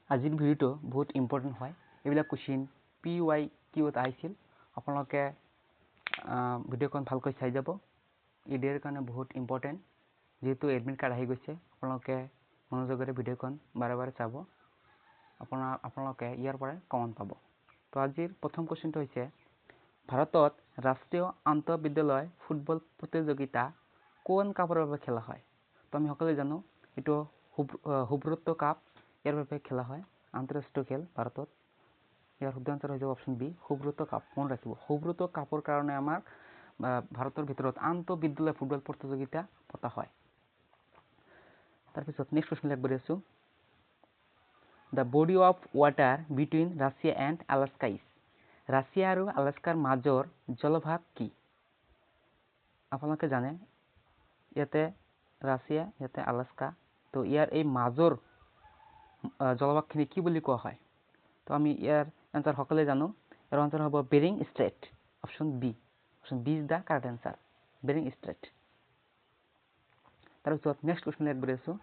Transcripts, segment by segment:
আজিৰ ভিডিঅ'টো বহুত ইম্পৰ্টেণ্ট হয় এইবিলাক কোৱেশ্চন PYQত আহিছিল আপোনালোকে ভিডিঅ'খন ভালকৈ চাই যাব ইডিৰ কাৰণে বহুত ইম্পৰ্টেণ্ট যেহেতু এডমিট কাৰ্ড আহি গৈছে আপোনালোকে মনোযোগেৰে ভিডিঅ'খন বাৰে বাৰে চাব আপোনালোকে ইয়াৰ পৰা কমন পাব তো আজিৰ প্ৰথম কোৱেশ্চনটো হৈছে ভাৰতত ৰাষ্ট্ৰীয় আন্তঃবিদ্যালয় ফুটবল প্ৰতিযোগিতা কোন কাপৰ বাবে খেলা হয় তো আমি সকলোৱে জানো এটো হুব্ৰতো কাপ ইয়াৰ বাবে খেলা হয় আন্তঃৰাষ্ট্ৰীয় খেল ভাৰতত ইয়াৰ শুদ্ধ আনসাৰ হৈ যাব অপচন বি হুব্ৰতো কাপ মন ৰাখিব হুব্ৰতো কাপৰ কাৰণে আমাৰ ভাৰতৰ ভিতৰত আন্তঃবিদ্যালয় ফুটবল প্ৰতিযোগিতা পতা হয় তাৰ পিছত নেক্সট কোৱেশ্চন লিখ কৰি আছো The body of water between Russia and Alaska is Russia আৰু আলাস্কাৰ মাজৰ জলভাগ কি আপোনালোকে জানে ইয়াতে ৰাছিয়া ইয়াতে আলাস্কা তো ইয়াৰ এই মাজৰ জলভাগখিনি কি বুলি কোৱা হয় তো আমি ইয়াৰ আনসাৰ সকলোৱে জানো ইয়াৰ আনসাৰ হ'ব Bering Strait option B is the correct answer Bering Strait তাৰপিছত নেক্সট কোৱেশ্চন লিখ কৰি আছো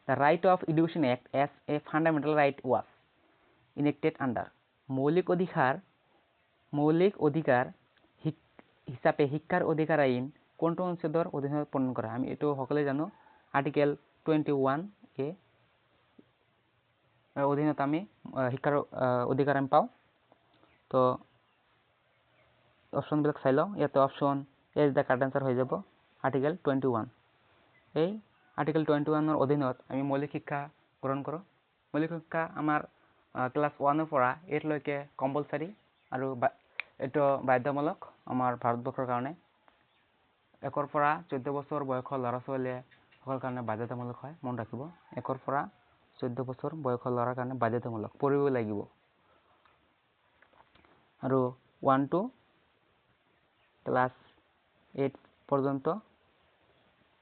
The Right of Education Act as a fundamental right was enacted under মৌলিক অধিকাৰ হিচাপে শিক্ষাৰ অধিকাৰ আইন কোনটো অনুচ্ছেদৰ অধীনত প্ৰণয়ন কৰা আমি এটো সকলোৱে জানো আৰ্টিকেল 21 এ অধীনত আমি শিক্ষাৰ অধিকাৰ আমি পাও তো অপচন বিলাক চাই লও ইয়াতে option A is the correct answer হৈ যাব আৰ্টিকেল 21 এই আৰ্টিকেল 21 ৰ অধীনত আমি মৌলিক শিক্ষা গ্ৰহণ কৰো মৌলিক শিক্ষা আমাৰ ক্লাস 1 ৰ পৰা 8 লৈকে কম্পালসৰি আৰু এটো বাধ্যতামূলক আমাৰ ভাৰতবৰ্ষৰ কাৰণে 1 ৰ পৰা 14 বছৰ বয়সৰ ল'ৰা ছোৱালীয়ে সকলৰ কাৰণে বাধ্যতামূলক হয় মন ৰাখিব 1 ৰ পৰা 14 বছৰ বয়সৰ ল'ৰাৰ কাৰণে বাধ্যতামূলক পঢ়িব লাগিব আৰু 1 to ক্লাস 8 পৰ্যন্ত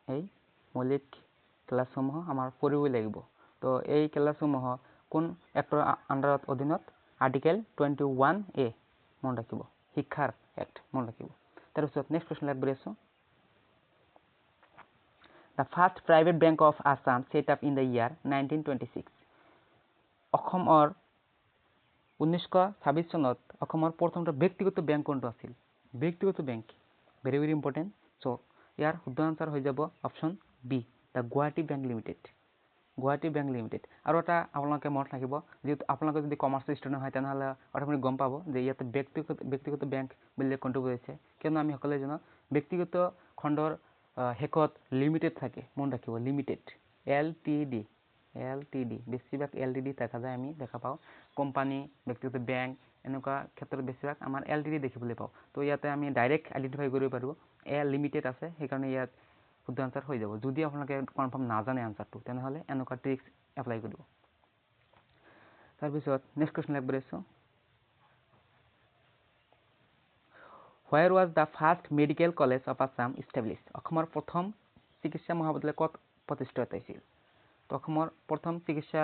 এই মৌলিক ক্লাসসমূহ আমাৰ পঢ়িব লাগিব তো এই ক্লাসসমূহ কোন এক্টৰ আন্ডাৰত অধীনত আৰ্টিকেল 21 এ মন ৰাখিব শিক্ষাৰ এক্ট মন ৰাখিব তাৰ পিছত নেক্সট কোৱেশ্চন লাগ কৰিছো The first private bank of Assam set up in the year 1926 অসমৰ 1926 চনত অসমৰ প্ৰথমটো ব্যক্তিগত বেংক কোনটো আছিল ব্যক্তিগত bank very very important so ইয়াৰ শুদ্ধ আনসাৰ হৈ যাব option B the Guwahati Bank Limited Guwahati bank limited আৰু এটা আপোনালোকে মনত ৰাখিব যে আপোনালোকে যদি কমাৰ্চ ষ্টুডেন্ট হয় তেনেহলে অটোমেটিক গম পাব যে ইয়াতে ব্যক্তিগত বেংক বুলি কোনটো কৈছে কিয়নো আমি সকলোৱে জানো ব্যক্তিগত খণ্ডৰ হেকত লিমিটেড থাকে মন ৰাখিব লিমিটেড এলটিডি বেছিভাগ এলটিডি দেখা পাও কোম্পানী ব্যক্তিগত বেংক এনেকুৱা ক্ষেত্ৰত বেছিভাগ আমাৰ এলটিডি দেখিবলৈ পাও তো ইয়াতে আমি ডাইৰেক্ট আইডেন্টিফাই কৰিব পাৰো লিমিটেড আছে সেইকাৰণে ইয়াত শুদ্ধ আনসাৰ হৈ যাব যদি আপোনালোকে কনফাৰ্ম নাজানে আনসাৰটো তেনেহলে এনেকুৱা ট্ৰিক্স এপ্লাই কৰিব তাৰ পিছত নেক্সট কোৱেশ্চন লাগ কৰিছো Where was the first medical college of Assam established অসমৰ প্ৰথম চিকিৎসা মহাবিদ্যালয় কত প্ৰতিষ্ঠিত হৈছিল তো অসমৰ প্ৰথম চিকিৎসা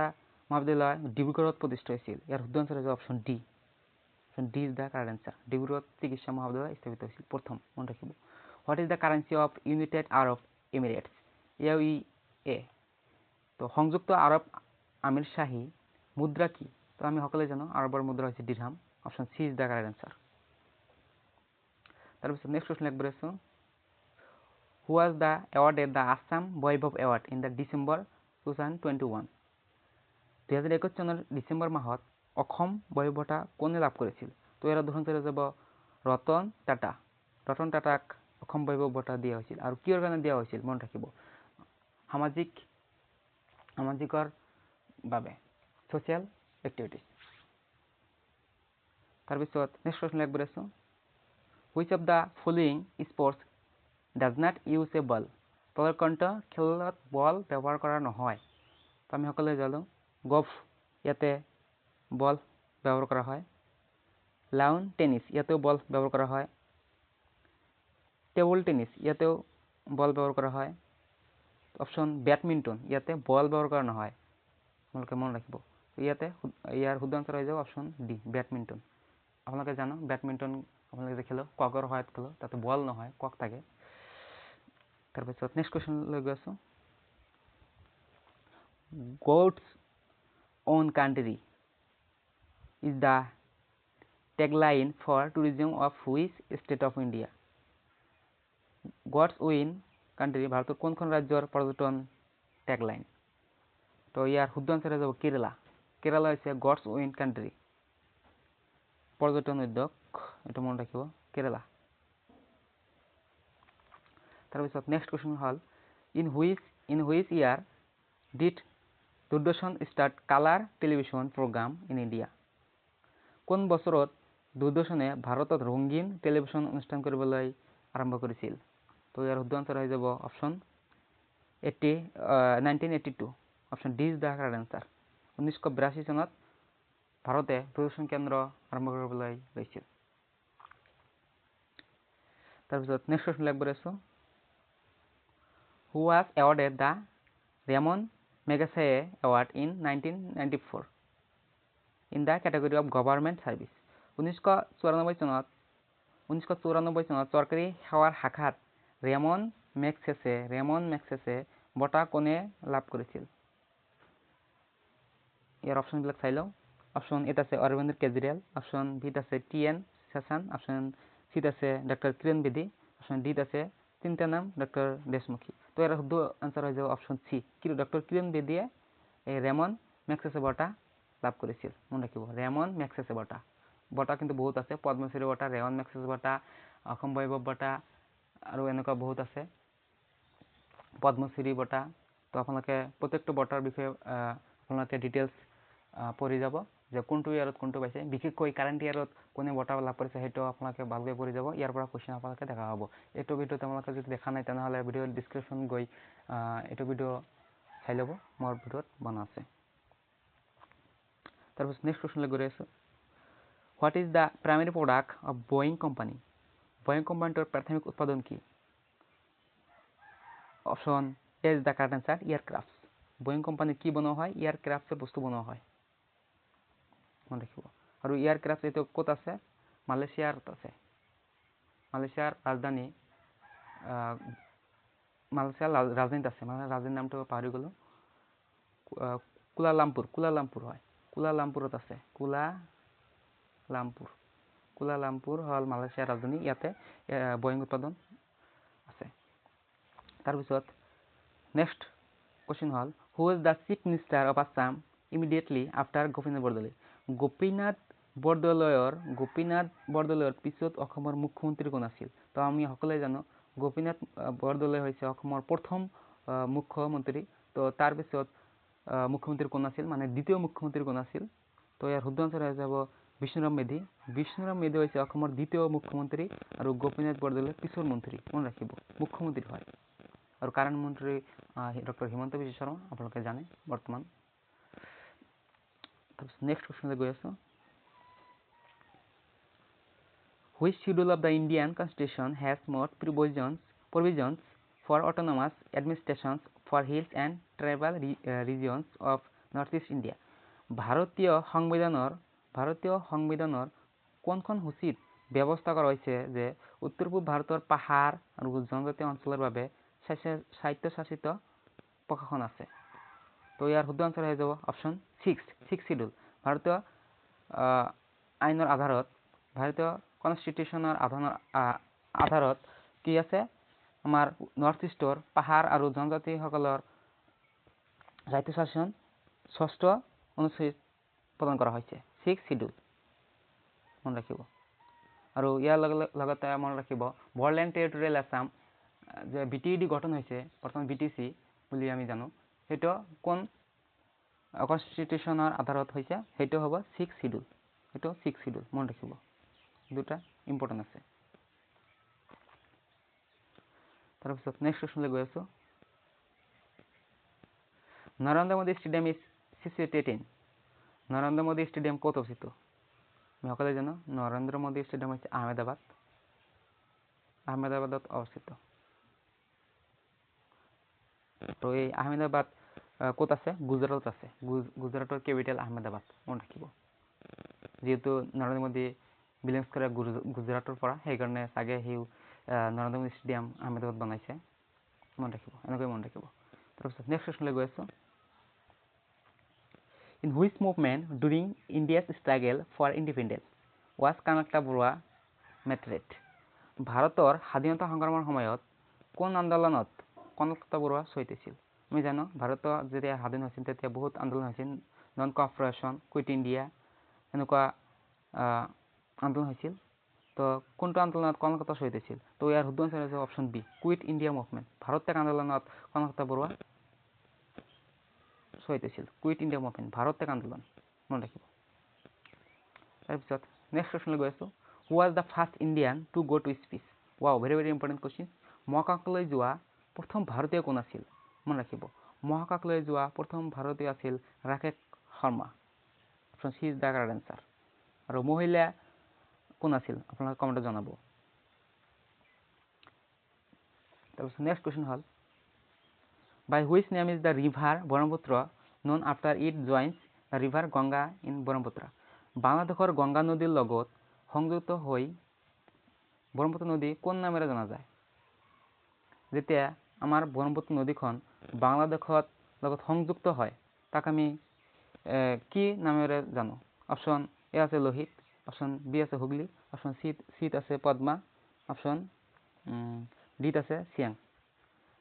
মহাবিদ্যালয় ডিব্ৰুগড়ত প্ৰতিষ্ঠিত হৈছিল ইয়াৰ শুদ্ধ আনসাৰ হৈছে option D is the correct answer ডিব্ৰুগড়ত চিকিৎসা মহাবিদ্যালয় স্থাপিত হৈছিল প্ৰথম মন ৰাখিব What is the currency of United Arab Emirates UAE তো সংযুক্ত আৰব আমিৰশ্বাহী মুদ্ৰা কি তো আমি সকলোৱে জানো আৰবৰ মুদ্ৰা হৈছে দিৰহাম option C is the correct answer তাৰপিছত নেক্সট কোৱেশ্চন লাগ কৰিছো Who was the awarded the Assam Vaibhav Award in the December 2021 2021 চনৰ ডিসেম্বৰ মাহত অসম বৈভৱ বঁটা কোনে লাভ কৰিছিল তো ইয়াৰ উদাহৰণ হৈ যাব ৰতন টাটাক অসম বৈভৱ বঁটা দিয়া হৈছিল আৰু কিহৰ কাৰণে দিয়া হৈছিল মন ৰাখিব সামাজিকৰ বাবে সোশ্যাল এক্টিভিটিজ তাৰ পিছত নেক্সট কোৱেশ্চন লাগ কৰিছো Which of the following sports does not use a ball প্ৰকণ্ঠ খেলত বল ব্যৱহাৰ কৰা নহয় তো আমি সকলোৱে জানো গল্ফ ইয়াতে বল ব্যৱহাৰ কৰা হয় লাউন টেনিস ইয়াতেও বল ব্যৱহাৰ কৰা হয় টেবল টেনিস ইয়াতেও বল ব্যৱহাৰ কৰা হয় অপচন ব্যাডমিন্টন ইয়াতে বল ব্যৱহাৰ কৰা নহয় আপোনালোকে মন ৰাখিব ইয়াতে ইয়াৰ শুদ্ধ আনসাৰ হৈ যাব অপচন ডি ব্যাডমিন্টন আপোনালোকে জানো ব্যাডমিন্টন আপোনালোকে যে খেলো ককৰ সহায়ত খেলো তাতে বল নহয় কক থাকে তাৰপিছত নেক্সট কোৱেশ্চন লৈ গৈছো own country is the tagline for tourism of which state of India? God's own country ভারতের কোনখন ৰাজ্যৰ পৰ্যটন ট্যাগলাইন? তো ইয়াৰ শুদ্ধ আনসাৰ হৈ যাব কেৰালা। কেৰালা হৈছে গডছ ওন কাণ্ট্ৰি, পৰ্যটন উদ্যোগ, এইটো মনত ৰাখিব কেৰালা। তাৰপিছত নেক্সট কুৱেশ্যন হ'ল in which year did Doordarshan start colour television programme in India? কোন বছৰত দূৰদৰ্শনে ভাৰতত ৰঙীন টেলিভিছন অনুষ্ঠান কৰিবলৈ আৰম্ভ কৰিছিল? তো ইয়াৰ শুদ্ধ আনসাৰ হৈ যাব option 1982। Option D is the correct answer. 1982 চনত ভাৰতে দূৰদৰ্শন কেন্দ্ৰ আৰম্ভ কৰিবলৈ লৈছিল। তাৰপিছত নেক্সট কুৱেশ্যন লিখিব আছোঁ। Who was awarded the Ramon Magsaysay award in 1994 in the category of government service? 1994 চনত চৰকাৰী সেৱাৰ শাখাত ৰেমন মেগছেছে বঁটা কোনে লাভ কৰিছিল? ইয়াৰ অপশ্যনবিলাক চাই লওঁ। অপশ্যন এত আছে অৰবিন্দ কেজৰিৱাল, অপশ্যন বিত আছে টি.এন. শেষান, অপশ্যন চিত আছে ডক্টৰ কিৰণ বেদী, অপশ্যন ডিত আছে চিন্তানাম ডক্টৰ দেশমুখী। তো ইয়াৰ শুদ্ধ আনসাৰ হৈ যাব অপশ্যন চি, কিন্তু ডক্টৰ কিৰণ বেদীয়ে এই ৰেমন মেগছেছে বঁটা লাভ কৰিছিল। মনত ৰাখিব ৰেমন মেগছেছে বঁটা। বঁটা কিন্তু বহুত আছে, পদ্মশ্ৰী বঁটা, ৰেমন মেগছেছে বঁটা, অসম বৈভৱ বঁটা আৰু এনেকুৱা বহুত আছে, পদ্মশ্ৰী বঁটা। তো আপোনালোকে প্ৰত্যেকটো বঁটাৰ বিষয়ে আপোনালোকে ডিটেইলছ পঢ়ি যাব যে কোনটো ইয়াৰত কোনটো পাইছে, বিশেষকৈ কাৰেণ্ট ইয়াৰত কোনে বঁটা লাভ কৰিছে সেইটো আপোনালোকে ভালকৈ পঢ়ি যাব। ইয়াৰ পৰা কুৱেশ্যন আপোনালোকে দেখা হ'ব। এইটো ভিডিঅ' আপোনালোকে যদি দেখা নাই তেনেহ'লে ভিডিঅ'ৰ ডিছক্ৰিপশ্যন গৈ এইটো ভিডিঅ' চাই ল'ব, মোৰ ভিডিঅ'ত বনা আছে। তাৰপিছত নেক্সট কুৱেশ্যনলৈ গৈ আছোঁ। What is the primary product of Boeing company? Boeing কোম্পানীটোৰ প্ৰাথমিক উৎপাদন কি? Option A is the correct answer aircraft. Boeing কোম্পানীত কি বনোৱা হয়? এয়াৰক্ৰাফ্টৰ বস্তু বনোৱা হয়, মনত ৰাখিব। আৰু এয়াৰক্ৰাফ্ট এইটো ক'ত আছে? মালয়েছিয়াত আছে। মালয়েছিয়াৰ ৰাজধানী মালয়েছিয়াৰ ৰাজধানীত আছে, মানে ৰাজধানীৰ নামটো পাহৰি গ'লোঁ। কুলালামপুৰ হয়, কুলালামপুৰত আছে। কুলালামপুৰ হ'ল মালয়েছিয়াৰ ৰাজধানী, ইয়াতে বয়িং উৎপাদন আছে। তাৰপিছত নেক্সট কুৱেশ্যন হ'ল হু is the chief minister of Assam immediately after Gopinath Bordoloi? Gopinath বৰদলৈৰ পিছত অসমৰ মুখ্যমন্ত্ৰী কোন আছিল? তো আমি সকলোৱে জানো গোপীনাথ বৰদলৈ হৈছে অসমৰ প্ৰথম মুখ্যমন্ত্ৰী। তো তাৰ পিছত মুখ্যমন্ত্ৰী কোন আছিল, মানে দ্বিতীয় মুখ্যমন্ত্ৰী কোন আছিল? তো ইয়াৰ শুদ্ধ আনসাৰ হৈ যাব বিষ্ণুৰাম মেধি। বিষ্ণুৰাম মেধি হৈছে অসমৰ দ্বিতীয় মুখ্যমন্ত্ৰী আৰু গোপীনাথ বৰদলৈৰ পিছৰ মন্ত্ৰী, মনত ৰাখিব মুখ্যমন্ত্ৰী হয়। আৰু কাৰেণ্ট মন্ত্ৰী ডক্টৰ হিমন্ত বিশ্ব শৰ্মা, আপোনালোকে জানে বৰ্তমান। তাৰপিছত নেক্সট কুৱেশ্যনলৈ গৈ আছোঁ। Which schedule of the Indian Constitution has more provisions for autonomous administrations for hills and tribal regions of Northeast India? ভাৰতীয় সংবিধানৰ কোনখন সূচীত ব্যৱস্থা কৰা হৈছে যে উত্তৰ পূব ভাৰতৰ পাহাৰ আৰু জনজাতীয় অঞ্চলৰ বাবে স্বায়ত্তশাসিত প্ৰশাসন আছে? তো ইয়াৰ শুদ্ধ আনসাৰ হৈ যাব অপশ্যন ছিক্স শিডিউল। ভাৰতীয় আইনৰ আধাৰত, ভাৰতীয় কনষ্টিটিউশ্যনৰ আধাৰত কি আছে? আমাৰ নৰ্থ ইষ্টৰ পাহাৰ আৰু জনজাতিসকলৰ স্বায়ত্তশাসন ৬ষ্ঠ অনুচ্ছেদ প্ৰদান কৰা হৈছে, ছিক্স শিডিউল, মনত ৰাখিব। আৰু ইয়াৰ লগতে মনত ৰাখিব বড়োলেণ্ড টেৰিটৰিয়েল আছাম যে BTED গঠন হৈছে, বৰ্তমান BTC বুলি আমি জানো, সেইটো কোন কনষ্টিটিউশ্যনৰ আধাৰত হৈছে? সেইটো হ'ব ছিক্স শিডিউল, মনত ৰাখিব। দুটা ইম্পৰ্টেণ্ট আছে। তাৰপিছত নেক্সট কুৱেশ্যনলৈ গৈ আছোঁ। Narendra Modi stadium is situated in? Narendra Modi stadium ক'ত অৱস্থিত? আমি সকলোৱে জানো নৰেন্দ্ৰ মোদী ষ্টেডিয়াম হৈছে আহমেদাবাদত অৱস্থিত। তো এই আহমেদাবাদ ক'ত আছে? গুজৰাটত আছে। গুজৰাটৰ কেপিটেল আহমেদাবাদ, মনত ৰাখিব। যিহেতু নৰেন্দ্ৰ মোদী বিলংছ কৰে গুজৰাটৰ পৰা, সেইকাৰণে চাগে সি নৰেন্দ্ৰ মোদী ষ্টেডিয়াম আহমেদাবাদ বনাইছে, মনত ৰাখিব, এনেকৈ মনত ৰাখিব। তাৰপিছত নেক্সট কুৱেশ্যনলৈ গৈ আছোঁ। In which movement during India's struggle for independence was Kanakta Borua martyred? ভাৰতৰ স্বাধীনতা সংগ্ৰামৰ সময়ত কোন আন্দোলনত কনকলতা বৰুৱা শ্বহীদ হৈছিল? আমি জানো ভাৰতৰ যেতিয়া স্বাধীন হৈছিল তেতিয়া বহুত আন্দোলন হৈছিল, নন কৰ্পোৰেশ্যন, কুইট ইণ্ডিয়া, এনেকুৱা আন্দোলন হৈছিল। তো কোনটো আন্দোলনত কনকলতা শ্বহীদ হৈছিল? তো ইয়াৰ শুদ্ধ আনচাৰ হৈছে option B, quit India movement. Bharat ত্যাগ আন্দোলনত কনকলতা বৰুৱা শ্বহীদ হৈছিল। কুইট ইণ্ডিয়া মুভমেণ্ট, ভাৰত ত্যাগ আন্দোলন, মনত ৰাখিব। তাৰপিছত নেক্সট কুৱেশ্যনলৈ গৈ আছোঁ। Who was the first Indian to go' to space? Wow, very very important question. মহাকাশলৈ যোৱা প্ৰথম ভাৰতীয় কোন আছিল? মনত ৰাখিব, মহাকাশলৈ যোৱা প্ৰথম ভাৰতীয় আছিল Rakesh Sharma. Option C is the correct answer. আৰু মহিলা কোন আছিল? আপোনালোকে কমেণ্টত জনাব। তাৰপিছত নেক্সট কুৱেশ্যন হ'ল, by which name is the river Brahmaputra known after it joins the river Ganga in Brahmaputra? বাংলাদেশৰ গংগা নদীৰ লগত সংযুক্ত হৈ ব্ৰহ্মপুত্ৰ নদী কোন নামেৰে জনা যায়? যেতিয়া আমাৰ ব্ৰহ্মপুত্ৰ নদীখন বাংলাদেশৰ লগত সংযুক্ত হয় তাক আমি কি নামেৰে জানো? অপশ্যন এ আছে লোহিত, অপশ্যন বি আছে হুগলী, অপশ্যন চিত আছে পদ্মা, অপশ্যন ডিত আছে চিয়াং।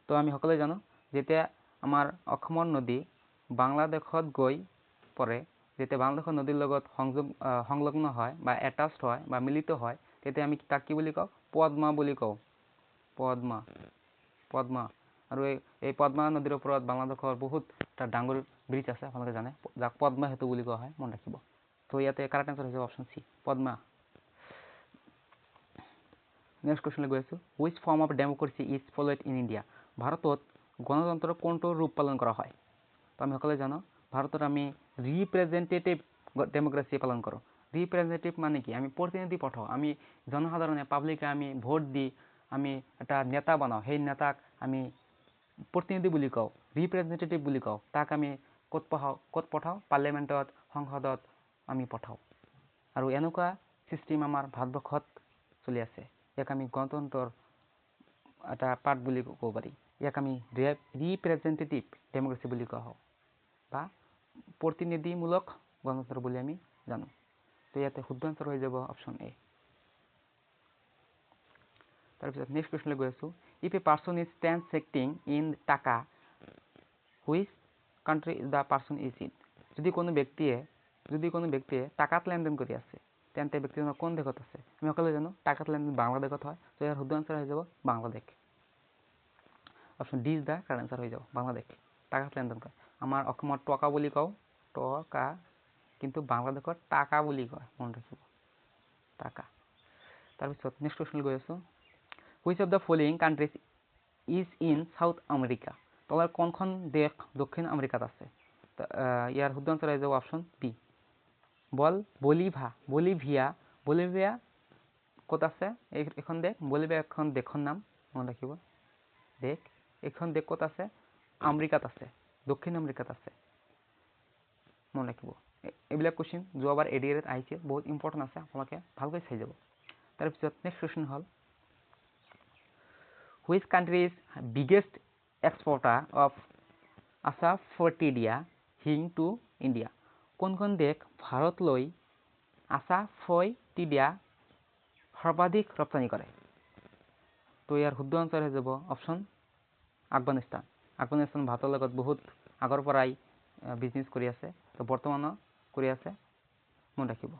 তো আমি সকলোৱে জানো যেতিয়া আমাৰ অসমৰ নদী বাংলাদেশত গৈ পৰে, যেতিয়া বাংলাদেশৰ নদীৰ লগত সংলগ্ন হয় বা এটাচড হয় বা মিলিত হয়, তেতিয়া আমি তাক কি বুলি কওঁ? পদ্মা বুলি কওঁ। পদ্মা, পদ্মা। আৰু এই পদ্মা নদীৰ ওপৰত বাংলাদেশৰ বহুত এটা ডাঙৰ ব্ৰিজ আছে, আপোনালোকে জানে, যাক পদ্মা সেতু বুলি কোৱা হয়, মনত ৰাখিব। তো ইয়াতে কাৰেক্ট এনচাৰ হৈছে অপশ্যন চি, পদ্মা। নেক্সট কুৱেশ্যনলৈ গৈ আছোঁ। Which form of democracy is followed in India? ভাৰতত গণতন্ত্ৰৰ কোনটো ৰূপ পালন কৰা হয়? তো আমি সকলোৱে জানো ভাৰতত আমি ৰিপ্ৰেজেণ্টেটিভ ডেম'ক্ৰেচি পালন কৰোঁ। ৰিপ্ৰেজেণ্টেটিভ মানে কি? আমি প্ৰতিনিধি পঠাওঁ, আমি জনসাধাৰণে পাব্লিকে আমি ভোট দি আমি এটা নেতা বনাওঁ, সেই নেতাক আমি প্ৰতিনিধি বুলি কওঁ, ৰিপ্ৰেজেণ্টেটিভ বুলি কওঁ। তাক আমি ক'ত পঠাওঁ? পাৰ্লিয়ামেণ্টত, সংসদত আমি পঠাওঁ। আৰু এনেকুৱা ছিষ্টেম আমাৰ ভাৰতবৰ্ষত চলি আছে। ইয়াক আমি গণতন্ত্ৰৰ এটা পাৰ্ট বুলি ক'ব পাৰি। ইয়াক আমি ৰিপ্ৰেজেণ্টেটিভ ডেম'ক্ৰেচি বুলি কোৱা হয় বা প্ৰতিনিধিমূলক গণতন্ত্ৰ বুলি আমি জানো। তো ইয়াতে শুদ্ধ আনচাৰ হৈ যাব অপশ্যন এ। তাৰপিছত নেক্সট কুৱেশ্যনলৈ গৈ আছোঁ। If a person is transacting in taka, which country is the person is in? যদি কোনো ব্যক্তিয়ে টাকাত লেনদেন কৰি আছে, তেন্তে ব্যক্তিজনৰ কোন দেশত আছে? আমি সকলোৱে জানো টাকাত লেনদেন বাংলাদেশত হয়। তো ইয়াৰ শুদ্ধ আনচাৰ হৈ যাব Bangladesh. Option D is the correct answer হৈ যাব, বাংলাদেশ। টাকাত লেনদেন কৰে। আমাৰ অসমত টকা বুলি কওঁ, টকা, কিন্তু বাংলাদেশত টাকা বুলি কয়, মনত ৰাখিব, টাকা। তাৰপিছত নেক্সট কুৱেশ্যনলৈ গৈ আছোঁ। Which of the following countries is in south America? তলৰ কোনখন দেশ দক্ষিণ আমেৰিকাত আছে? ইয়াৰ শুদ্ধ আনচাৰ হৈ যাব অপশ্যন বি, বলিভিয়া ক'ত আছে? এইখন দেশ, বলিভিয়া এখন দেশৰ নাম, মনত ৰাখিব দেশ। এইখন দেশ ক'ত আছে? আমেৰিকাত আছে, দক্ষিণ আমেৰিকাত আছে, মনত ৰাখিব। এইবিলাক কুৱেশ্যন যোৱাবাৰ এডিআৰত আহিছিল, বহুত ইম্পৰ্টেণ্ট আছে, আপোনালোকে ভালকৈ চাই যাব। তাৰপিছত নেক্সট কুৱেশ্যন হ'ল, which country is biggest exporter of asafoetida hing to India? কোনখন দেশ ভাৰতলৈ আছাফটিডিয়া সৰ্বাধিক ৰপ্তানি কৰে? তো ইয়াৰ শুদ্ধ আনচাৰ হৈ যাব অপশ্যন আফগানিস্তান। আফগানিস্তান ভাৰতৰ লগত বহুত আগৰ পৰাই বিজনেছ কৰি আছে, তো বৰ্তমানো কৰি আছে, মনত ৰাখিব।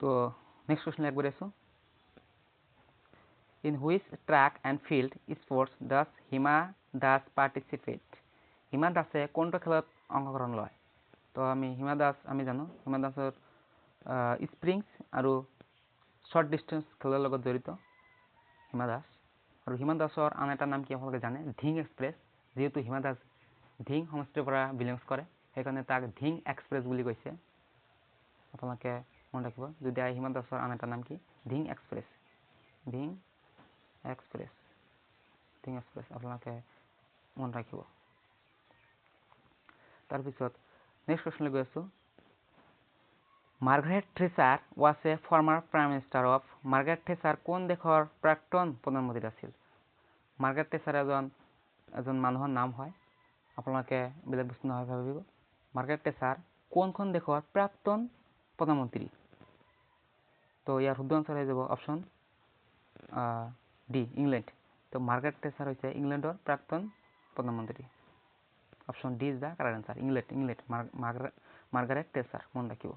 তো নেক্সট কুৱেশ্যন আগবাঢ়ি আছোঁ। In which track and field sports does Hima Das participate? Hima দাসে কোনটো খেলত অংশগ্ৰহণ লয়? তো হিমা দাস আমি জানো, হিমা দাসৰ স্প্ৰিংছ আৰু শ্বৰ্ট ডিষ্টেঞ্চ খেলৰ লগত জড়িত হিমা দাস। আৰু হিমা দাসৰ আন এটা নাম কি আপোনালোকে জানে? ধিং এক্সপ্ৰেছ। যিহেতু হিমা দাস ধিং সমষ্টিৰ পৰা বিলংছ কৰে, সেইকাৰণে তাক ধিং এক্সপ্ৰেছ বুলি কৈছে। আপোনালোকে মনত ৰাখিব। যদি হিমা দাসৰ আন এটা নাম কি? Dhing express, Dhing express, Dhing express, আপোনালোকে মনত ৰাখিব। তাৰপিছত নেক্সট কুৱেশ্যনলৈ গৈ আছোঁ। Margaret Thatcher was a former prime minister of? Margaret Thatcher কোন দেশৰ প্ৰাক্তন প্ৰধানমন্ত্ৰী আছিল? মাৰ্গাৰেট থেচাৰ এজন মানুহৰ নাম হয়, আপোনালোকে বেলেগ বস্তু নহয় ভাবিব মাৰ্গাৰেট টেচাৰ কোনখন দেশৰ প্ৰাক্তন প্ৰধানমন্ত্ৰী তো ইয়াৰ শুদ্ধ আনসাৰ হৈ যাব অপশ্যন ডি ইংলেণ্ড তো মাৰ্গাৰেট টেচাৰ হৈছে ইংলেণ্ডৰ প্ৰাক্তন প্ৰধানমন্ত্ৰী option D is the correct answer England Margaret Thatcher মন ৰাখিব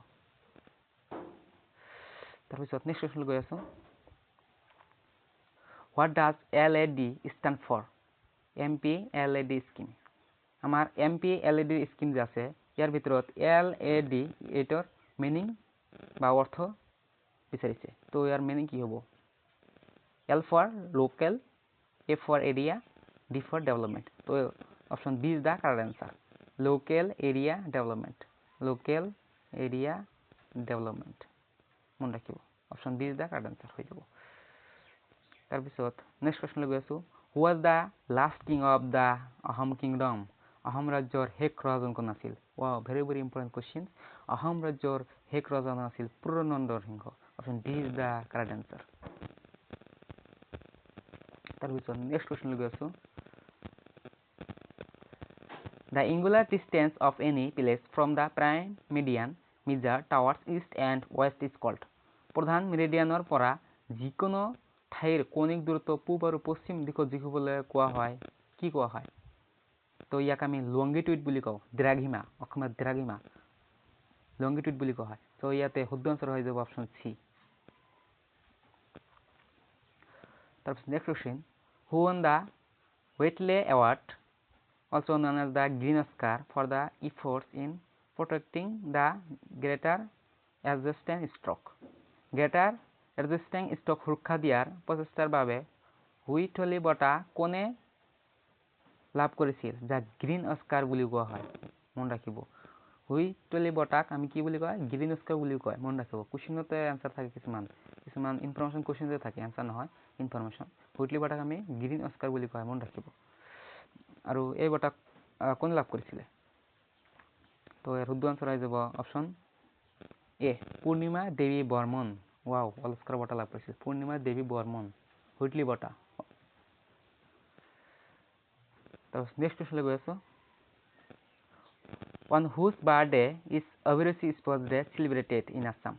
তাৰপিছত নেক্সট কুৱেশ্যন গৈ আছো what does LAD stand for MPLAD scheme আমাৰ MPLAD স্কিম যে আছে ইয়াৰ ভিতৰত LAD এইটোৰ মিনিং বা অৰ্থ বিচাৰিছে তো ইয়াৰ মিনিং কি হ'ব L for local, A for area, D for development. So option B is the correct answer. Local area development. Local area development. মন ৰাখিব option B is the correct answer হৈ যাব তাৰপিছত নেক্সট কোৱেশ্যন লৈ গৈ আছো who was the last king of the Ahom kingdom Ahom ৰাজ্যৰ শেষ ৰজাজন কোন আছিল wow very very important question Ahom ৰাজ্যৰ শেষ ৰজাজন আছিল Purandar Singha option D is the correct answer তাৰপিছত নেক্সট কুৱেশ্যন লৈ গৈ আছো The angular distance of any place from the prime meridian measure towards east and west is called প্ৰধান মেৰিডিয়ানৰ পৰা যিকোনো ঠাইৰ কৌণিক দূৰত্ব পূব আৰু পশ্চিম দিশত জুখিবলৈ কোৱা হয় কি কোৱা হয় তো ইয়াক আমি লংগিটিউড বুলি কওঁ দ্ৰাঘিমা অসমীয়াত দ্ৰাঘিমা লংগিটিউড বুলি কোৱা হয় তো ইয়াতে শুদ্ধ আনসাৰ হৈ যাব অপশ্যন সি তাৰপিছত next question who won the Whitley Award also known as the Green Oscar for the efforts in protecting the greater adjacent stock greater adjacent stock সুৰক্ষা দিয়াৰ প্ৰচেষ্টাৰ বাবে হুইটলি বঁটা কোনে লাভ কৰিছিল যাক গ্ৰীণ অস্কাৰ বুলি কোৱা হয় মন ৰাখিব হুইটলি বঁটাক আমি কি বুলি কয় গ্ৰীণ অস্কাৰ বুলি কয় মন ৰাখিব কুৱেশ্যনতে আনসাৰ থাকে কিছুমান ইনফৰমেশ্যন কুৱেশ্যনতে থাকে আনসাৰ নহয় ইনফৰমেশ্যন হুইটলি বঁটাক আমি গ্ৰীণ অস্কাৰ বুলি কয় মন ৰাখিব আৰু এই বঁটাক কোনে লাভ কৰিছিলে তো ইয়াৰ শুদ্ধ আনসাৰ হৈ যাব option A Purnima Devi Barman wow Oscar বঁটা লাভ কৰিছিল পূৰ্ণিমা দেৱী বৰ্মন হুইটলি বঁটা তাৰপিছত নেক্সট কুৱেশ্যন গৈ আছো on whose birthday is অভিৰুচি sports day celebrated in Assam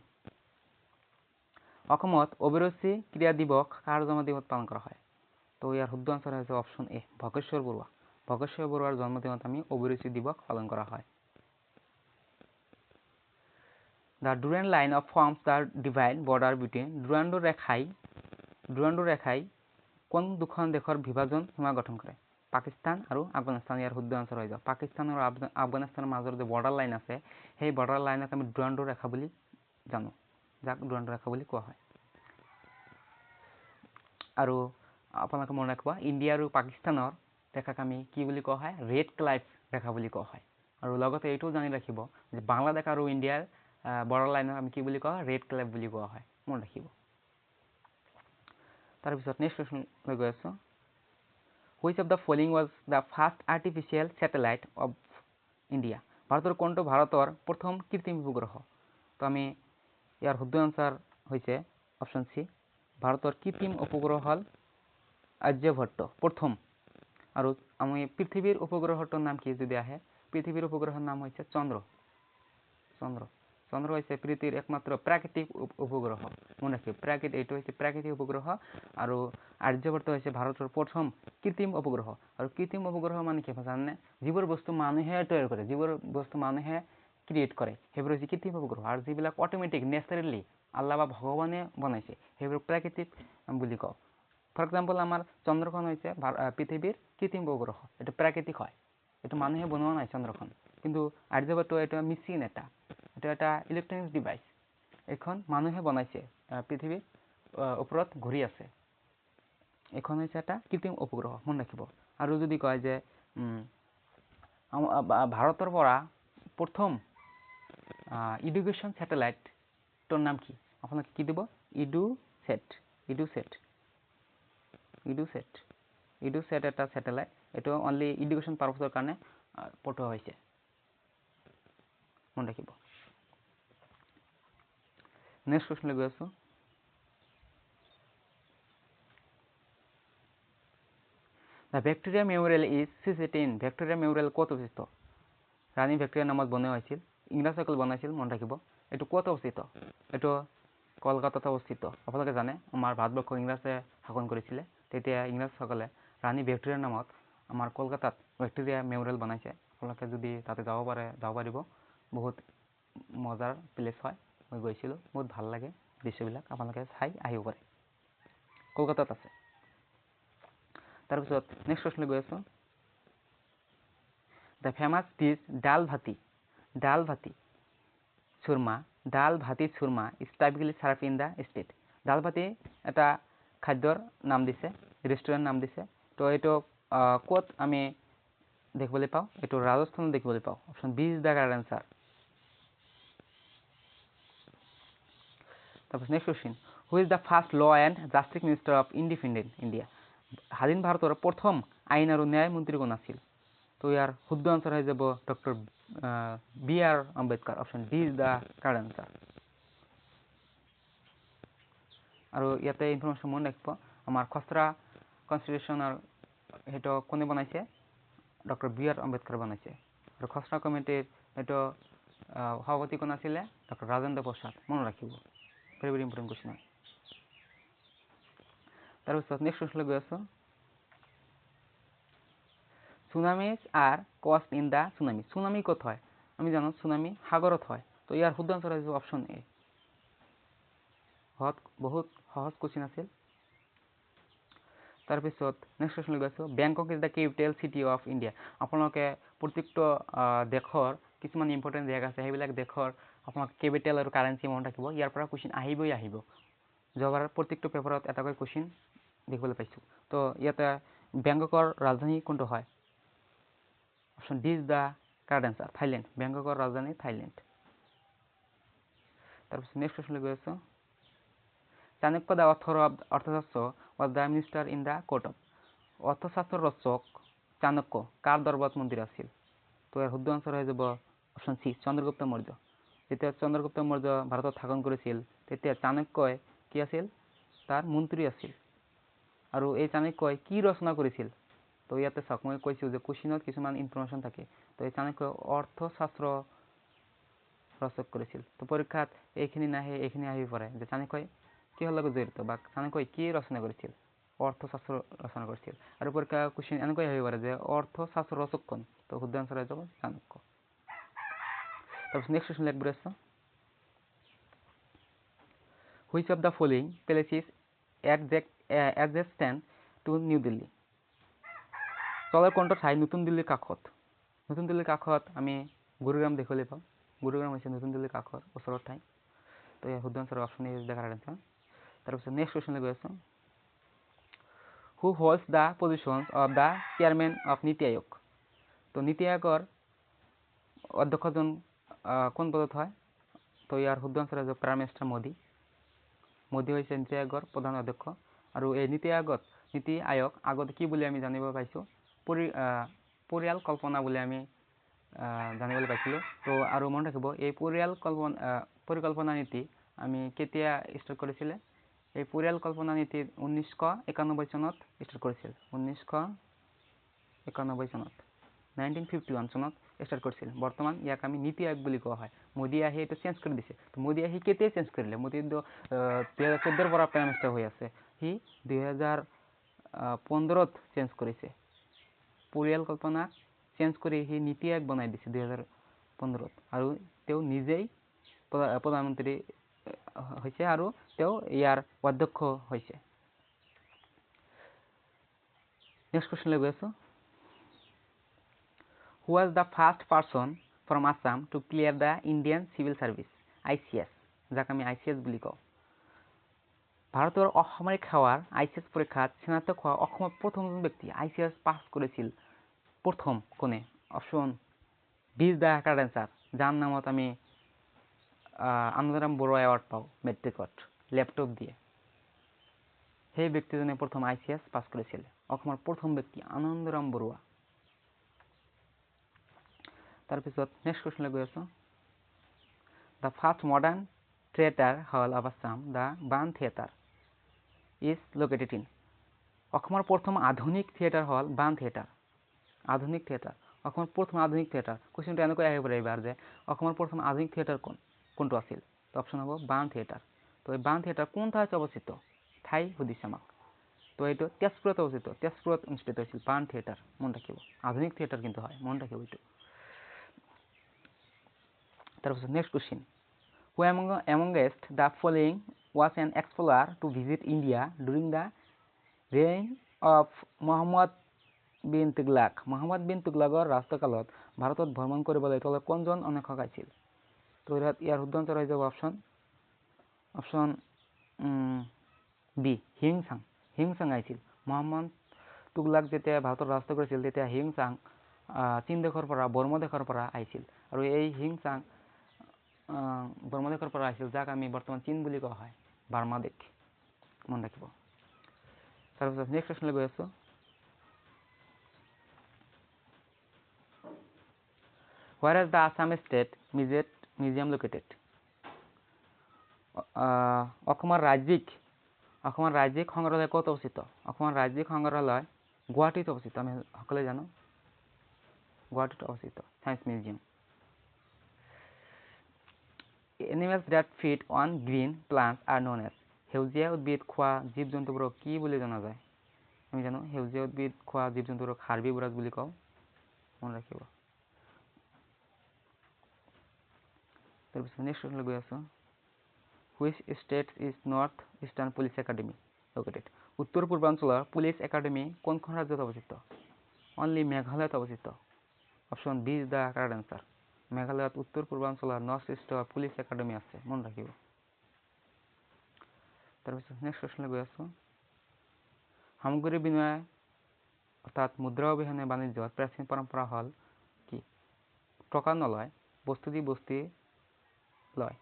অসমত অভিৰুচি ক্ৰীড়া দিৱস কাৰ জন্মদিনত পালন কৰা হয় তো ইয়াৰ শুদ্ধ আনসাৰ হৈছে অপশ্যন এ ভগেশ্বৰ বৰুৱাৰ জন্মদিনত আমি অভিৰুচি দিৱস পালন কৰা হয় The Durand line of forms the divide border between ডুৰাণ্ডো ৰেখাই কোন দুখন দেশৰ বিভাজন সীমা গঠন কৰে পাকিস্তান আৰু আফগানিস্তান ইয়াৰ শুদ্ধ আনসাৰ হৈ যাব পাকিস্তান আৰু আফগানিস্তানৰ মাজৰ যে বৰ্ডাৰ লাইন আছে সেই বৰ্ডাৰ লাইনক আমি ডুৰাণ্ডো ৰেখা বুলি জানো যাক ডুৰাণ্ডো ৰেখা বুলি কোৱা হয় আৰু আপোনালোকে মনত ৰাখিব ইণ্ডিয়া আৰু পাকিস্তানৰ ৰেখাক আমি কি বুলি কোৱা হয় ৰেড ক্লাইফ ৰেখা বুলি কোৱা হয় আৰু লগতে এইটোও জানি ৰাখিব যে বাংলাদেশ আৰু ইণ্ডিয়াৰ বৰ্ডাৰ লাইনক আমি কি বুলি কোৱা হয় ৰেড ক্লাইফ বুলি কোৱা হয় মনত ৰাখিব তাৰপিছত নেক্সট কুৱেশ্যন লৈ গৈ আছো which of the following was the first artificial satellite of India ভাৰতৰ কোনটো ভাৰতৰ প্ৰথম কৃত্ৰিম উপগ্ৰহ তো আমি ইয়াৰ শুদ্ধ আনসাৰ হৈছে অপশ্যন সি ভাৰতৰ কৃত্ৰিম উপগ্ৰহ হ'ল আৰ্যভট্ট প্ৰথম আৰু আমি পৃথিৱীৰ উপগ্ৰহটোৰ নাম কি যদি আহে পৃথিৱীৰ উপগ্ৰহৰ নাম হৈছে চন্দ্ৰ হৈছে পৃথিৱীৰ একমাত্ৰ প্ৰাকৃতিক উপগ্ৰহ মনে ৰাখিব এইটো হৈছে প্ৰাকৃতিক উপগ্ৰহ আৰু আৰ্যভট্ট হৈছে ভাৰতৰ প্ৰথম কৃত্ৰিম উপগ্ৰহ আৰু কৃত্ৰিম উপগ্ৰহ মানে কি জানে যিবোৰ বস্তু মানুহে তৈয়াৰ কৰে যিবোৰ বস্তু মানুহে ক্ৰিয়েট কৰে সেইবোৰ হৈছে কৃত্ৰিম উপগ্ৰহ আৰু যিবিলাক অট'মেটিক নেচাৰেলি আল্লাহ বা ভগৱানে বনাইছে সেইবোৰ প্ৰাকৃতিক বুলি কওঁ ফৰ এক্সাম্পল আমাৰ চন্দ্ৰখন হৈছে পৃথিৱীৰ কৃত্ৰিম উপগ্ৰহ এইটো প্ৰাকৃতিক হয় এইটো মানুহে বনোৱা নাই চন্দ্ৰখন কিন্তু আৰ্যভট্ট এইটো মেচিন এটা ইলেক্ট্ৰনিক্স ডিভাইচ এখন মানুহে বনাইছে পৃথিৱীৰ ওপৰত ঘূৰি আছে এখন হৈছে এটা কৃত্ৰিম উপগ্ৰহ মন ৰাখিব আৰু যদি কয় যে ভাৰতৰ পৰা প্ৰথম এডুকেশ্যন স্যাটেলাইটৰ নাম কি আপোনালোকে কি দিব ইডুসেট এটা স্যাটেলাইট এইটো অনলি এডুকেশ্যন পাৰপাছৰ কাৰণে পঠোৱা হৈছে মন ৰাখিব নেক্সট কুৱেশ্যন গৈ আছো the Victoria Memorial is situated in Victoria Memorial ক'ত অৱস্থিত ৰাণী ভিক্টোৰিয়াৰ নামত বনোৱা হৈছিল ইংৰাজসকল বনাইছিল মনত ৰাখিব এইটো ক'ত অৱস্থিত এইটো কলকাতাত অৱস্থিত আপোনালোকে জানে আমাৰ ভাৰতবৰ্ষক ইংৰাজে শাসন কৰিছিলে তেতিয়া ইংৰাজসকলে ৰাণী ভিক্টোৰিয়াৰ নামত আমাৰ কলকাতাত ভিক্টোৰিয়া মেমৰিয়েল বনাইছে আপোনালোকে যদি তাতে যাব পাৰিব বহুত মজাৰ প্লেচ হয় মই গৈছিলোঁ বহুত ভাল লাগে দৃশ্যবিলাক আপোনালোকে চাই আহিব পাৰে কলকাতাত আছে তাৰপিছত নেক্সট প্ৰশ্নলৈ গৈ আছোঁ the famous dish dal baati churma is typically served in the state dal baati এটা খাদ্যৰ নাম দিছে ৰেষ্টুৰেণ্ট নাম দিছে তো এইটো ক'ত আমি দেখিবলৈ পাওঁ এইটো ৰাজস্থানত দেখিবলৈ পাওঁ option B is the correct answer তাৰপিছত next question who is the first law and justice minister of independent India স্বাধীন ভাৰতৰ প্ৰথম আইন আৰু ন্যায় মন্ত্ৰী কোন আছিল তো ইয়াৰ শুদ্ধ আনচাৰ হৈ যাব doctor BR. Ambedkar option D is the correct answer আৰু ইয়াতে ইনফৰমেশ্যন মনত ৰাখিব আমাৰ খচৰা কনষ্টিটিউশ্যনৰ সেইটো কোনে বনাইছে ডক্টৰ বি.আৰ. আম্বেদকাৰ বনাইছে আৰু খচৰা কমিটিৰ সেইটো সভাপতি কোন আছিলে ডক্টৰ ৰাজেন্দ্ৰ প্ৰসাদ মনত ৰাখিব ভেৰি ভেৰি ইম্পৰ্টেণ্ট কুৱেশ্যন হয় তাৰপিছত নেক্সট কুৱেশ্যনলৈ গৈ আছোঁ Tsunamis are caused in the tsunami. Tsunami ক'ত হয় আমি জানো tsunami সাগৰত হয় তো ইয়াৰ শুদ্ধ আনচাৰ হৈছে অপশ্যন এ বহুত সহজ কুৱেশ্যন আছিল তাৰপিছত নেক্সট কুৱেশ্যনলৈ গৈছোঁ Bangkok is the capital city of India আপোনালোকে প্ৰত্যেকটো দেশৰ কিছুমান ইম্পৰ্টেণ্ট জেগা আছে সেইবিলাক দেশৰ আপোনালোকে কেপিটেল আৰু কাৰেঞ্চি মনত ৰাখিব ইয়াৰ পৰা কুৱেশ্যন আহিবই আহিব যোৱাবাৰ প্ৰত্যেকটো পেপাৰত এটাকৈ কুৱেশ্যন দেখিবলৈ পাইছোঁ তো ইয়াতে বেংককৰ ৰাজধানী কোনটো হয় option D is the correct answer Thailand বেংককৰ ৰাজধানী থাইলেণ্ড তাৰপিছত নেক্সট কুৱেশ্যনলৈ গৈ আছোঁ Chanakya the author of Arthashastra was the minister in the court of অৰ্থশাস্ত্ৰৰ ৰচক চাণক্য কাৰ দৰবাৰত মন্ত্ৰী আছিল তো ইয়াৰ শুদ্ধ আনচাৰ হৈ যাব অপশ্যন চি চন্দ্ৰগুপ্ত মৌৰ্য যেতিয়া চন্দ্ৰগুপ্ত মৌৰ্য ভাৰতত শাসন কৰিছিল তেতিয়া চাণক্যই কি আছিল তাৰ মন্ত্ৰী আছিল আৰু এই চাণক্যই কি ৰচনা কৰিছিল তো ইয়াতে চাওক মই কৈছোঁ যে কুৱেশ্যনত কিছুমান ইনফৰমেশ্যন থাকে তো এই চাণক্যই অৰ্থশাস্ত্ৰ ৰচক কৰিছিল তো পৰীক্ষাত এইখিনি নাহে এইখিনি আহিব পাৰে যে চাণক্যই কিহৰ লগত জড়িত বা চাণক্যই কি ৰচনা কৰিছিল অৰ্থশাস্ত্ৰ ৰচনা কৰিছিল আৰু পৰীক্ষা কুৱেশ্যন এনেকৈ আহিব পাৰে যে অৰ্থশাস্ত্ৰ ৰচক কোন তো শুদ্ধ আনচাৰ হৈ যাব চাণক্য তাৰপিছত নেক্সট কুৱেশ্যন লিখিব আছোঁ which of the following places adjacent to new Delhi তলৰ কোনটো ঠাই নতুন দিল্লীৰ কাষত আমি গুৰুগ্ৰাম দেখিবলৈ পাওঁ গুৰুগ্ৰাম হৈছে নতুন দিল্লীৰ কাষৰ ওচৰৰ ঠাই তো ইয়াৰ শুদ্ধ answer option A is the correct answer তাৰপিছত নেক্সট কুৱেশ্যনলৈ গৈ আছোঁ who holds the positions of the chairman of NITI Aayog তো নীতি আয়োগৰ অধ্যক্ষজন কোন পদত হয় তো ইয়াৰ শুদ্ধ আনচাৰ হৈ যাব প্ৰাইম মিনিষ্টাৰ মোদী হৈছে নীতি আয়োগৰ প্ৰধান অধ্যক্ষ আৰু এই নীতি আয়োগ আগতে কি বুলি আমি জানিব পাইছোঁ পৰিয়াল কল্পনা বুলি আমি জানিবলৈ পাইছিলোঁ তো আৰু মনত ৰাখিব এই পৰিকল্পনা নীতি আমি কেতিয়া ষ্টাৰ্ট কৰিছিলে এই পৰিকল্পনা নীতি 1991 চনত ষ্টাৰ্ট কৰিছিল 1991 চনত 1951 চনত ষ্টাৰ্ট কৰিছিল বৰ্তমান ইয়াক আমি নীতি আয়োগ বুলি কোৱা হয় মোদী আহি এইটো চেঞ্জ কৰি দিছে তো মোদী আহি কেতিয়া চেঞ্জ কৰিলে মোদী 2014 পৰা প্ৰাইম মিনিষ্টাৰ হৈ আছে সি 2015ত চেঞ্জ কৰিছে পৰিকল্পনা চেঞ্জ কৰি সি নীতি আয়োগ বনাই দিছে 2015ত আৰু তেওঁ নিজেই প্ৰধানমন্ত্ৰী হৈছে আৰু তেওঁ ইয়াৰ অধ্যক্ষ হৈছে নেক্সট কুৱেশ্যনলৈ গৈ আছোঁ who was the first person from Assam to clear the Indian civil service ICS যাক আমি ICS বুলি কওঁ ভাৰতৰ অসামৰিক সেৱাৰ ICS পৰীক্ষাত স্নাতক হোৱা অসমৰ প্ৰথমজন ব্যক্তি ICS পাছ কৰিছিল প্ৰথম কোনে option D is the correct answer যাৰ নামত আমি আনন্দৰাম বৰুৱা এৱাৰ্ড পাওঁ মেট্ৰিকত লেপটপ দিয়ে সেই ব্যক্তিজনে প্ৰথম ICS পাছ কৰিছিল অসমৰ প্ৰথম ব্যক্তি আনন্দৰাম বৰুৱা তাৰপিছত নেক্সট কুৱেশ্যনলৈ গৈ আছোঁ the first modern theatre hall of Assam the Baan theatre is located in অসমৰ প্ৰথম আধুনিক থিয়েটাৰ হ'ল বাণ থিয়েটাৰ। আধুনিক থিয়েটাৰ, অসমৰ প্ৰথম আধুনিক থিয়েটাৰ। কুৱেশ্যনটো এনেকৈ আহিব পাৰে এইবাৰ যে অসমৰ প্ৰথম আধুনিক থিয়েটাৰ কোনটো আছিল? তো অপশ্যন হ'ব বাণ থিয়েটাৰ। তো এই বাণ থিয়েটাৰ কোন ঠাইত অৱস্থিত? ঠাই সুধিছে আমাক। তো এইটো তেজপুৰত অৱস্থিত। তেজপুৰত অনুষ্ঠিত হৈছিল বাণ থিয়েটাৰ। মন ৰাখিব, আধুনিক থিয়েটাৰ কিন্তু হয়, মন ৰাখিব এইটো। তাৰপিছত next question, who amongst the following was an explorer to visit India during the reign of Muhammad bin Tughlaq? Muhammad bin Tughlaqৰ ৰাজত্বকালত ভাৰতত ভ্ৰমণ কৰিবলৈ তলত কোনজন অন্বেষক আহিছিল? তো ইয়াৰ শুদ্ধ উত্তৰ হৈ যাব অপশ্যন বি, হিউং চাং আহিছিল। মহম্মদ তুগলাক যেতিয়া ভাৰতৰ ৰাজত্ব কৰিছিল তেতিয়া হিউং চাং চীন দেশৰ পৰা বৰ্ম দেশৰ পৰা আহিছিল। আৰু এই হিউং চাং বৰ্ম দেশৰ পৰা আহিছিল, যাক আমি বৰ্তমান চীন বুলি কোৱা হয়, বাৰ্মা দেশ, মন ৰাখিব। তাৰপিছত নেক্সট কুৱেশ্যনলৈ গৈ আছোঁ। Where is the Assam State Museum located? অসমৰ ৰাজ্যিক সংগ্ৰহালয় ক'ত অৱস্থিত? অসমৰ ৰাজ্যিক সংগ্ৰহালয় গুৱাহাটীত অৱস্থিত। আমি সকলোৱে জানো গুৱাহাটীত অৱস্থিত science museum. Animals that feed on green plants are known as? সেউজীয়া উদ্ভিদ খোৱা জীৱ জন্তুবোৰক কি বুলি জনা যায়? আমি জানো সেউজীয়া উদ্ভিদ খোৱা জীৱ জন্তুবোৰক হাৰ্বিভোৰাছ বুলি কওঁ, মন ৰাখিব। তাৰপিছত নেক্সট কুৱেশ্যনলৈ গৈ আছোঁ। Which state is North Eastern Police Academy located? উত্তৰ পূৰ্বাঞ্চলৰ পুলিচ একাডেমী কোনখন ৰাজ্যত অৱস্থিত? অনলি মেঘালয়ত অৱস্থিত। Option B is the correct answer. মেঘালয়ত উত্তৰ পূৰ্বাঞ্চলৰ নৰ্থ ইষ্টৰ পুলিচ একাডেমী আছে, মন ৰাখিব। তাৰপিছত নেক্সট কুৱেশ্যনলৈ গৈ আছোঁ। সামগ্ৰী বিনিময় অৰ্থাৎ মুদ্ৰা অবিহনে বাণিজ্যত প্ৰাচীন পৰম্পৰা হ'ল কি? টকা নলয়, বস্তু দি বস্তু লয়।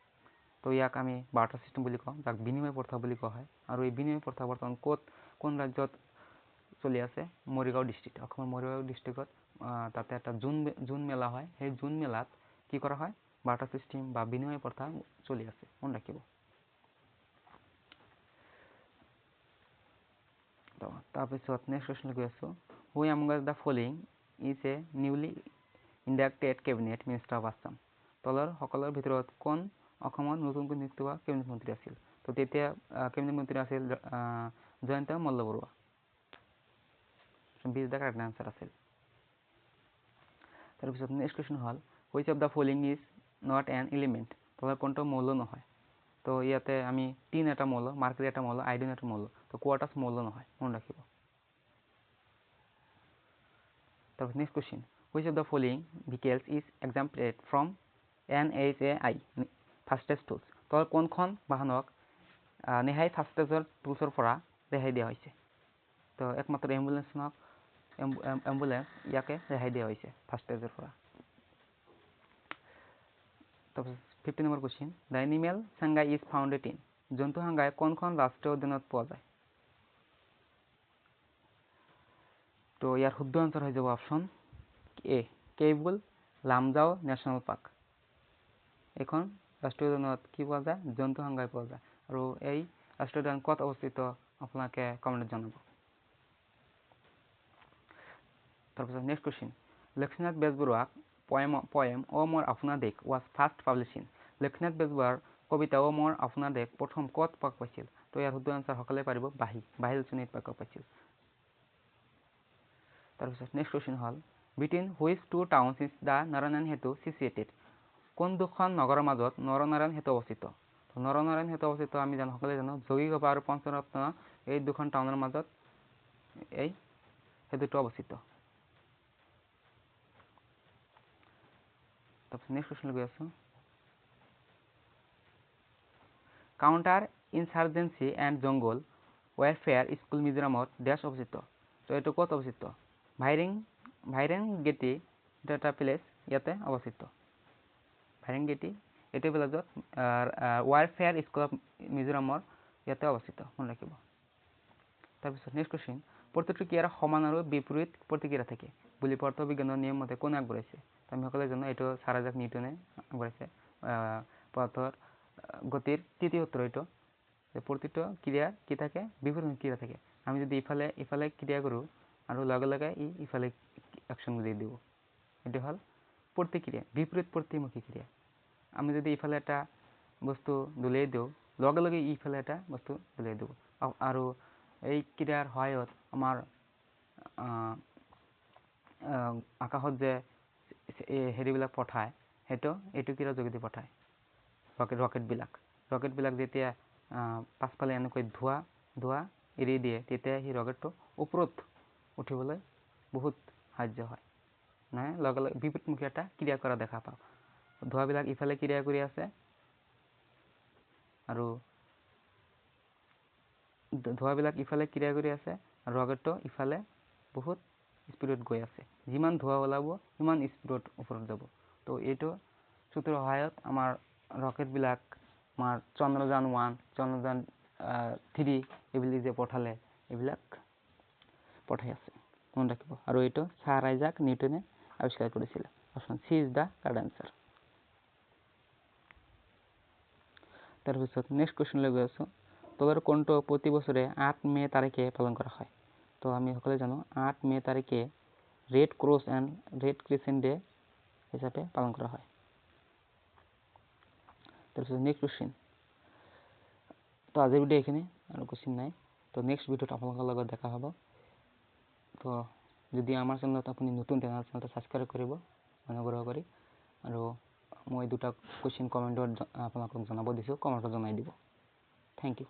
তো ইয়াক আমি বাৰ্টাৰ চিষ্টেম বুলি কওঁ, যাক বিনিময় প্ৰথা বুলি কোৱা হয়। আৰু এই বিনিময় প্ৰথা বৰ্তমান কোন ৰাজ্যত চলি আছে? মৰিগাঁও ডিষ্ট্ৰিক্ট। অসমৰ মৰিগাঁও ডিষ্ট্ৰিক্টত তাতে এটা জুন মেলা হয়। সেই জুন মেলাত কি কৰা হয়? বাৰ্টাৰ চিষ্টেম বা বিনিময় প্ৰথা চলি আছে, মন ৰাখিব। তাৰপিছত নেক্সট কুৱেশ্যনলৈ গৈ আছোঁ। Who among the following is a newly inducted cabinet minister of Assam? তলৰ সকলৰ ভিতৰত কোন অসমৰ নতুনকৈ নিযুক্ত হোৱা কেবিনেট মন্ত্ৰী আছিল? তো তেতিয়া কেবিনেট মন্ত্ৰী আছিল Jayanta Mallabaruah. B is the correct answer আছিল। তাৰপিছত নেক্সট কুৱেশ্যন হ'ল, which of the following is not an element? তলৰ কোনটো মৌল নহয়? তো ইয়াতে আমি টিন এটা মৌল, মাৰ্কাৰী এটা মৌল, আইডিন এটা মৌল। তো কোৱাৰ্টাছ মৌল নহয়, মন ৰাখিব। তাৰপিছত next question, which of the following vehicles is exempted from NHAI FASTag tolls? তলৰ কোনখন বাহনক নেহাই ফাষ্টেজৰ টুলছৰ পৰা ৰেহাই দিয়া হৈছে? তো একমাত্ৰ এম্বুলেঞ্চ ইয়াকে ৰেহাই দিয়া হৈছে ফাষ্টেজৰ পৰা। তাৰপিছত 50 number question, the animal Sangai is founded in? জন্তু সাংঘাই কোনখন ৰাষ্ট্ৰীয় উদ্যানত পোৱা যায়? তো ইয়াৰ শুদ্ধ আনচাৰ হৈ যাব অপশ্যন এ, কেইবুল লামজাও নেশ্যনেল পাৰ্ক। এইখন ৰাষ্ট্ৰীয় উদ্যানত কি পোৱা যায়? জন্তু সাংঘাই পোৱা যায়। আৰু এই ৰাষ্ট্ৰীয় উদ্যান ক'ত অৱস্থিত আপোনালোকে কমেণ্টত জনাব। তাৰপিছত নেক্সট কুৱেশ্যন, লক্ষ্মীনাথ বেজবৰুৱাক পয়েম অ' মোৰ আপোনাৰ দেশ was first publish in? Lakshminath বেজবৰুৱাৰ কবিতা অ' মোৰ আপোনাৰ দেশ প্ৰথম ক'ত প্ৰকাশ পাইছিল? তো ইয়াৰ শুদ্ধ আনচাৰ সকলোৱে পাৰিব, বাহিৰ আলোচনীত প্ৰকাশ পাইছিল। তাৰপিছত নেক্সট কুৱেশ্যন হ'ল, between which two towns is the Naranarayan Setu situated? কোন দুখন নগৰৰ মাজত নৰনাৰায়ণ সেতু অৱস্থিত? নৰনাৰায়ণ সেতু অৱস্থিত আমি সকলোৱে জানো যোগীঘোপা আৰু পঞ্চৰত্ন, এই দুখন টাউনৰ মাজত এই সেতুটো অৱস্থিত। তাৰপিছত নেক্সট কুৱেশ্যনলৈ গৈ আছোঁ। Counter insurgency and jungle warfare school মিজোৰামত ডেছ অৱস্থিত? তো এইটো ক'ত অৱস্থিত? ভাইৰেংগেটি, এইটো এটা প্লেচ, ইয়াতে অৱস্থিত। ভাইৰেংগেটি এইটো প্লেচত ৱেলফেয়াৰ স্কুল অফ মিজোৰামৰ ইয়াতে অৱস্থিত, মনত ৰাখিব। তাৰপিছত নেক্সট কুৱেশ্যন, প্ৰতিটো ক্ৰিয়াৰ সমান আৰু বিপৰীত প্ৰতিক্ৰিয়া থাকে বুলি পদাৰ্থবিজ্ঞানৰ নিয়ম মতে কোনে আগবঢ়াইছে? আমি সকলোৱে জানো এইটো ছাৰ আইজাক নিউটনে আগবঢ়াইছে। পদাৰ্থৰ গতিৰ তৃতীয় সূত্ৰ এইটো, যে প্ৰতিটো ক্ৰিয়াৰ কি থাকে? বিপৰীত ক্ৰিয়া থাকে। আমি যদি ইফালে ক্ৰিয়া কৰোঁ আৰু লগে লগে ইফালে একশ্যন বুজাই দিব। এইটো হ'ল প্ৰতিক্ৰিয়া, বিপৰীত প্ৰতিমুখী ক্ৰিয়া। আমি যদি ইফালে এটা বস্তু দলিয়াই দিওঁ, লগে লগে ইফালে এটা বস্তু দলিয়াই দিব। আৰু এই ক্ৰিয়াৰ সহায়ত আমাৰ আকাশত যে হেৰিবিলাক পঠায়, এইটো ক্ৰিয়াৰ যোগেদি পঠায়। ৰকেটবিলাক যেতিয়া পাছফালে এনেকৈ ধোঁৱা এৰি দিয়ে, তেতিয়া সেই ৰকেটটো ওপৰত উঠিবলৈ বহুত সাহায্য হয়। নহয়, লগে লগে বিপৰীতমুখী এটা ক্ৰিয়া কৰা দেখা পাওঁ। ধোঁৱাবিলাক ইফালে ক্ৰিয়া কৰি আছে আৰু ৰকেটটো ইফালে বহুত স্পীডত গৈ আছে। যিমান ধোঁৱা ওলাব সিমান স্পীডত ওপৰত যাব। তো এইটো সূত্ৰৰ সহায়ত আমাৰ ৰকেটবিলাক, আমাৰ চন্দ্ৰযান 1, চন্দ্ৰযান 3 এইবিলাক যে পঠালে, এইবিলাক পঠাই আছে, মনত ৰাখিব। আৰু এইটো ছাৰ আইজাক নিউটনে আৱিষ্কাৰ কৰিছিলে। Option C is the correct answer. তাৰপিছত নেক্সট কুৱেশ্যনলৈ গৈ আছোঁ। তলৰ কোনটো প্ৰতি বছৰে 8 মে' তাৰিখে পালন কৰা হয়? তো আমি সকলোৱে জানো 8 মে' তাৰিখে red cross and red crescent day হিচাপে পালন কৰা হয়। তাৰপিছত নেক্সট কুৱেশ্যন। তো আজিৰ ভিডিঅ' এইখিনি, আৰু কুৱেশ্যন নাই। তো নেক্সট ভিডিঅ'ত আপোনালোকৰ লগত দেখা হ'ব। তো যদি আমাৰ চেনেলত আপুনি নতুন তেনেহ'লে চেনেলটো ছাবস্ক্ৰাইব কৰিব অনুগ্ৰহ কৰি। আৰু মই দুটা কুৱেশ্যন কমেণ্টত আপোনালোকক জনাব দিছোঁ, কমেণ্টত জনাই দিব। Thank U.